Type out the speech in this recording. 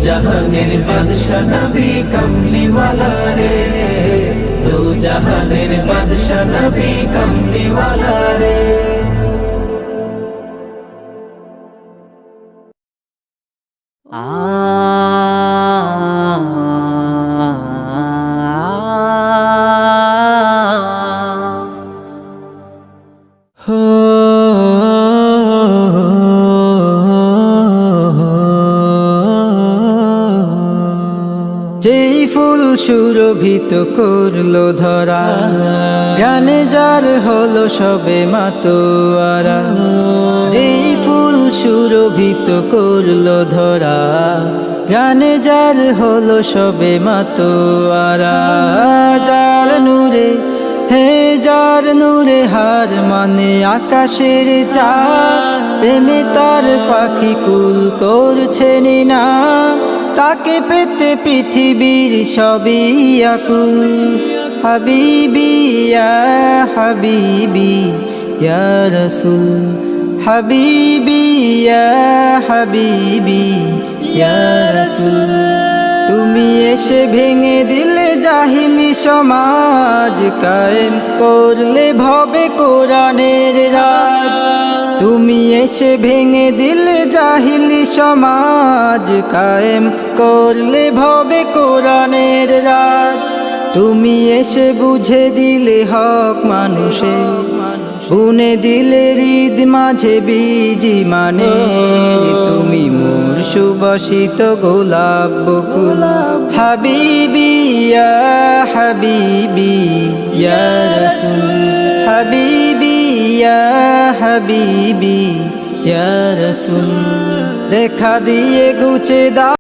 জাহানের বাদশা নবী কমলিওয়ালা রে, দো জাহানের বাদশা নবী কমলিওয়ালা রে। যেই ফুল সুরভিত করলো ধরা, জ্ঞানে যার হলো সবে মাতোয়ারা। যেই ফুল সুরভিত করলো ধরা, জ্ঞানে যার হলো সবে মাতোয়ারা। যার নূরে যার নূরে হার মানে আকাশের চাঁদ, প্রেমে তার পাখি কুল করছে না, তাকে পেতে পৃথিবীর সবই আকুল। হাবিবি ইয়া হাবিবি ইয়া রাসূল, হাবিবি ইয়া হাবিবি ইয়া রাসূল। তুমি এসে ভেঙে দিলে জাহিলি সমাজ, কায়েম করলে ভবে কোরআনের রাজ। তুমি এসে ভেঙে দিলে জাহিলি সমাজ, কায়েম করলে ভবে কোরআনের রাজ। তুমি এসে বুঝে দিলে হক মানুষের, বুনে দিলে হৃদ মাঝে বীজি মানে। তুমি মোর সুবাসিত গোলাপ বকুল, হাবিবি ইয়া হাবিবি ইয়া রাসূল, হাবিবি ইয়া হাবিবি ইয়া রাসূল। দেখা দিয়ে গুছে দাও